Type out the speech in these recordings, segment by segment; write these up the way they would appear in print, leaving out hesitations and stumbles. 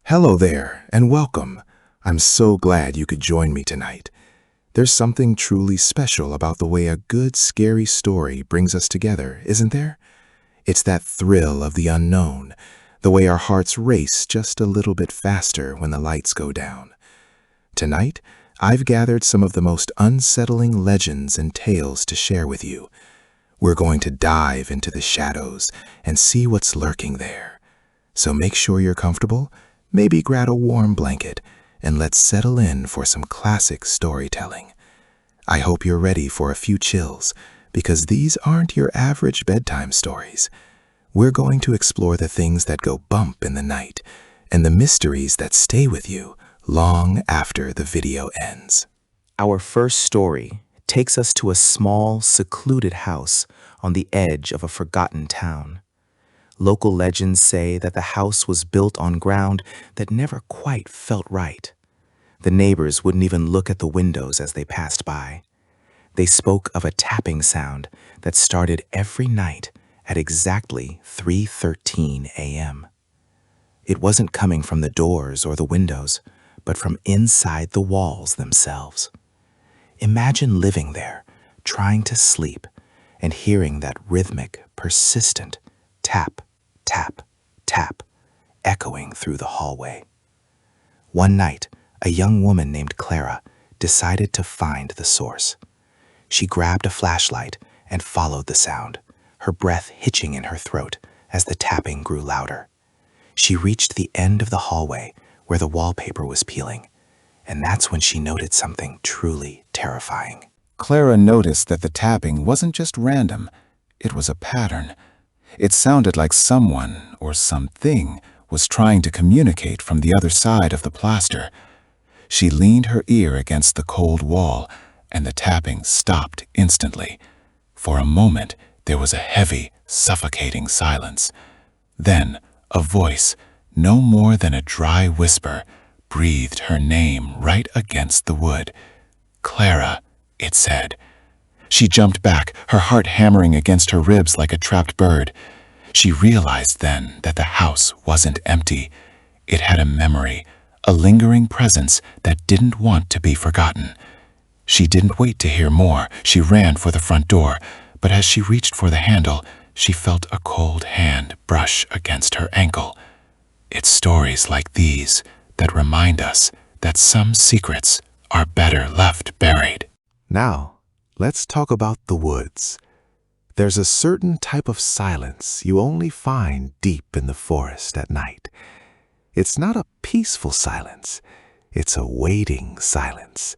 Hello there, and welcome. I'm so glad you could join me tonight. There's something truly special about the way a good, scary story brings us together, isn't there? It's that thrill of the unknown, the way our hearts race just a little bit faster when the lights go down. Tonight, I've gathered some of the most unsettling legends and tales to share with you. We're going to dive into the shadows and see what's lurking there. So make sure you're comfortable, maybe grab a warm blanket, and let's settle in for some classic storytelling. I hope you're ready for a few chills, because these aren't your average bedtime stories. We're going to explore the things that go bump in the night, and the mysteries that stay with you long after the video ends. Our first story takes us to a small, secluded house on the edge of a forgotten town. Local legends say that the house was built on ground that never quite felt right. The neighbors wouldn't even look at the windows as they passed by. They spoke of a tapping sound that started every night at exactly 3:13 a.m. It wasn't coming from the doors or the windows, but from inside the walls themselves. Imagine living there, trying to sleep, and hearing that rhythmic, persistent tap, tap, tap, echoing through the hallway. One night, a young woman named Clara decided to find the source. She grabbed a flashlight and followed the sound, her breath hitching in her throat as the tapping grew louder. She reached the end of the hallway where the wallpaper was peeling, and that's when she noted something truly terrifying. Clara noticed that the tapping wasn't just random, it was a pattern. It sounded like someone or something was trying to communicate from the other side of the plaster. She leaned her ear against the cold wall, and the tapping stopped instantly. For a moment, there was a heavy, suffocating silence. Then, a voice, no more than a dry whisper, breathed her name right against the wood. "Clara," it said. She jumped back, her heart hammering against her ribs like a trapped bird. She realized then that the house wasn't empty. It had a memory, a lingering presence that didn't want to be forgotten. She didn't wait to hear more. She ran for the front door, but as she reached for the handle, she felt a cold hand brush against her ankle. It's stories like these that remind us that some secrets are better left buried. Now, let's talk about the woods. There's a certain type of silence you only find deep in the forest at night. It's not a peaceful silence, it's a waiting silence.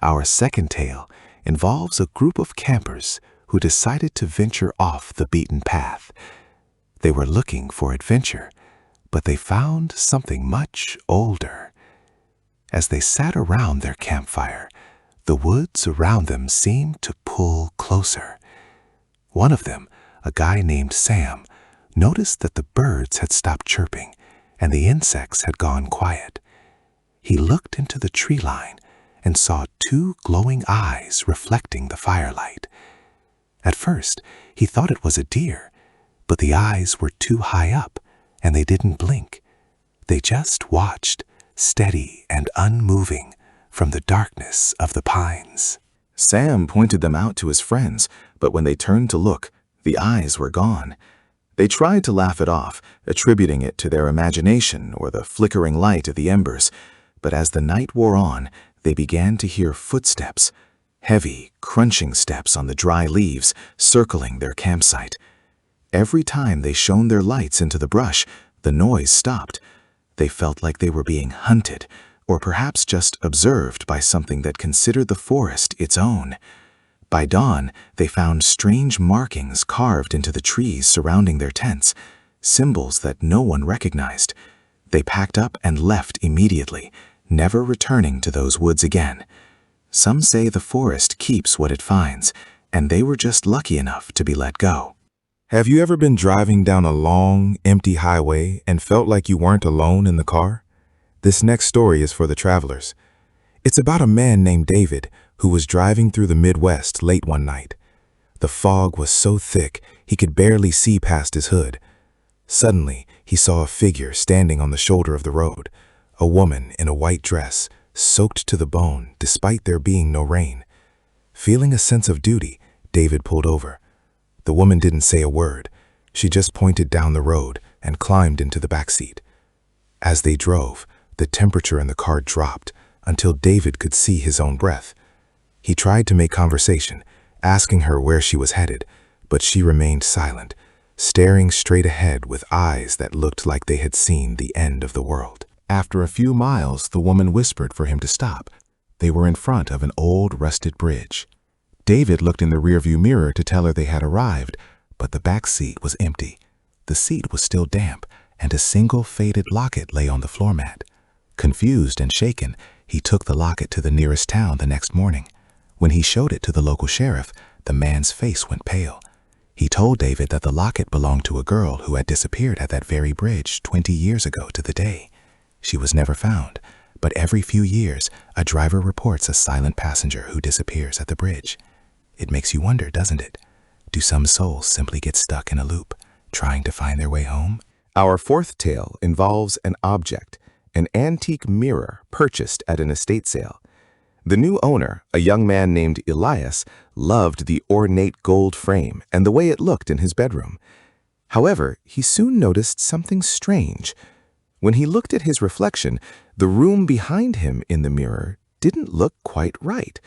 Our second tale involves a group of campers who decided to venture off the beaten path. They were looking for adventure, but they found something much older. As they sat around their campfire, the woods around them seemed to pull closer. One of them, a guy named Sam, noticed that the birds had stopped chirping and the insects had gone quiet. He looked into the tree line and saw two glowing eyes reflecting the firelight. At first, he thought it was a deer, but the eyes were too high up and they didn't blink. They just watched, steady and unmoving, from the darkness of the pines. Sam pointed them out to his friends, but when they turned to look, the eyes were gone. They tried to laugh it off, attributing it to their imagination or the flickering light of the embers, but as the night wore on, they began to hear footsteps, heavy, crunching steps on the dry leaves circling their campsite. Every time they shone their lights into the brush, the noise stopped. They felt like they were being hunted, or perhaps just observed by something that considered the forest its own. By dawn, they found strange markings carved into the trees surrounding their tents, symbols that no one recognized. They packed up and left immediately, never returning to those woods again. Some say the forest keeps what it finds, and they were just lucky enough to be let go. Have you ever been driving down a long, empty highway and felt like you weren't alone in the car? This next story is for the travelers. It's about a man named David who was driving through the Midwest late one night. The fog was so thick he could barely see past his hood. Suddenly, he saw a figure standing on the shoulder of the road, a woman in a white dress, soaked to the bone despite there being no rain. Feeling a sense of duty, David pulled over. The woman didn't say a word. She just pointed down the road and climbed into the back seat. As they drove, the temperature in the car dropped until David could see his own breath. He tried to make conversation, asking her where she was headed, but she remained silent, staring straight ahead with eyes that looked like they had seen the end of the world. After a few miles, the woman whispered for him to stop. They were in front of an old, rusted bridge. David looked in the rearview mirror to tell her they had arrived, but the back seat was empty. The seat was still damp, and a single faded locket lay on the floor mat. Confused and shaken, he took the locket to the nearest town the next morning. When he showed it to the local sheriff, the man's face went pale. He told David that the locket belonged to a girl who had disappeared at that very bridge 20 years ago to the day. She was never found, but every few years, a driver reports a silent passenger who disappears at the bridge. It makes you wonder, doesn't it? Do some souls simply get stuck in a loop, trying to find their way home? Our fourth tale involves an object, an antique mirror purchased at an estate sale. The new owner, a young man named Elias, loved the ornate gold frame and the way it looked in his bedroom. However, he soon noticed something strange. When he looked at his reflection, the room behind him in the mirror didn't look quite right.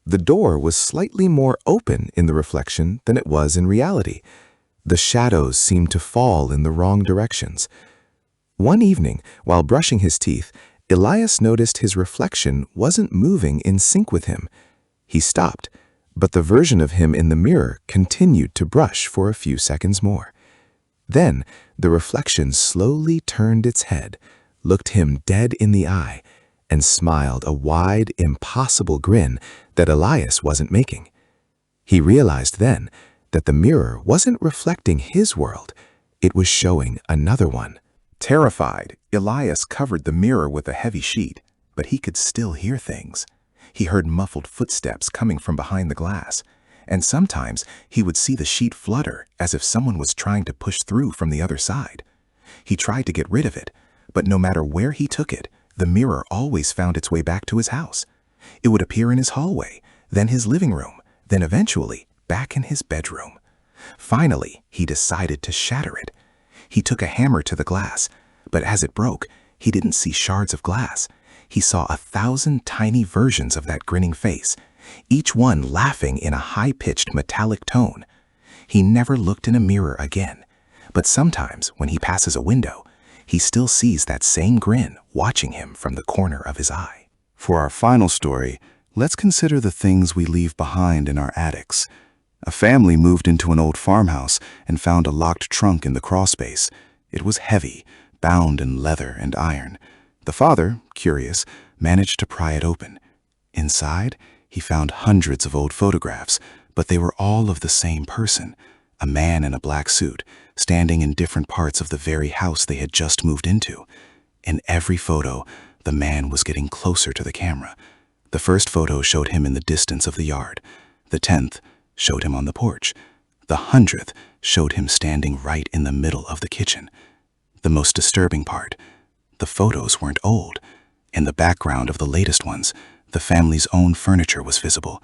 The door was slightly more open in the reflection than it was in reality. The shadows seemed to fall in the wrong directions. One evening, while brushing his teeth, Elias noticed his reflection wasn't moving in sync with him. He stopped, but the version of him in the mirror continued to brush for a few seconds more. Then, the reflection slowly turned its head, looked him dead in the eye, and smiled a wide, impossible grin that Elias wasn't making. He realized then that the mirror wasn't reflecting his world, it was showing another one. Terrified, Elias covered the mirror with a heavy sheet, but he could still hear things. He heard muffled footsteps coming from behind the glass, and sometimes he would see the sheet flutter as if someone was trying to push through from the other side. He tried to get rid of it, but no matter where he took it, the mirror always found its way back to his house. It would appear in his hallway, then his living room, then eventually back in his bedroom. Finally, he decided to shatter it. He took a hammer to the glass, but as it broke, he didn't see shards of glass. He saw 1,000 tiny versions of that grinning face, each one laughing in a high-pitched metallic tone. He never looked in a mirror again, but sometimes when he passes a window, he still sees that same grin watching him from the corner of his eye. For our final story, let's consider the things we leave behind in our attics. A family moved into an old farmhouse and found a locked trunk in the crawlspace. It was heavy, bound in leather and iron. The father, curious, managed to pry it open. Inside, he found hundreds of old photographs, but they were all of the same person, a man in a black suit, standing in different parts of the very house they had just moved into. In every photo, the man was getting closer to the camera. The first photo showed him in the distance of the yard. The 10th showed him on the porch. The 100th showed him standing right in the middle of the kitchen. The most disturbing part, the photos weren't old. In the background of the latest ones, the family's own furniture was visible.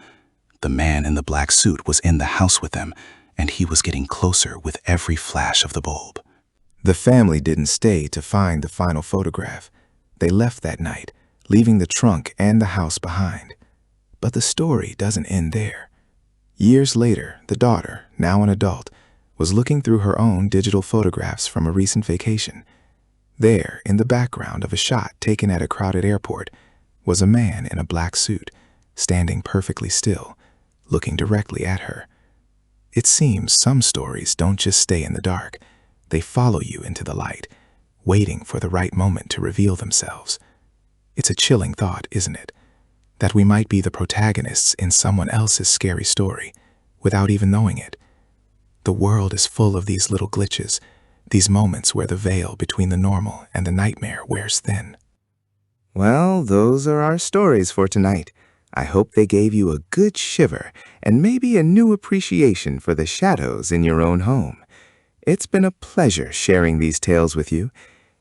The man in the black suit was in the house with them, and he was getting closer with every flash of the bulb. The family didn't stay to find the final photograph. They left that night, leaving the trunk and the house behind. But the story doesn't end there. Years later, the daughter, now an adult, was looking through her own digital photographs from a recent vacation. There, in the background of a shot taken at a crowded airport, was a man in a black suit, standing perfectly still, looking directly at her. It seems some stories don't just stay in the dark. They follow you into the light, waiting for the right moment to reveal themselves. It's a chilling thought, isn't it? That we might be the protagonists in someone else's scary story, without even knowing it. The world is full of these little glitches, these moments where the veil between the normal and the nightmare wears thin. Well, those are our stories for tonight. I hope they gave you a good shiver and maybe a new appreciation for the shadows in your own home. It's been a pleasure sharing these tales with you.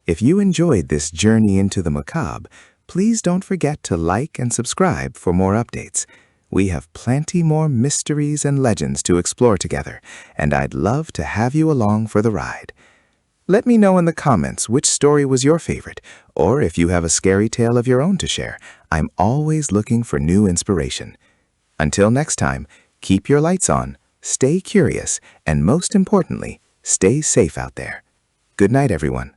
If you enjoyed this journey into the macabre, please don't forget to like and subscribe for more updates. We have plenty more mysteries and legends to explore together, and I'd love to have you along for the ride. Let me know in the comments which story was your favorite, or if you have a scary tale of your own to share. I'm always looking for new inspiration. Until next time, keep your lights on, stay curious, and most importantly, stay safe out there. Good night, everyone.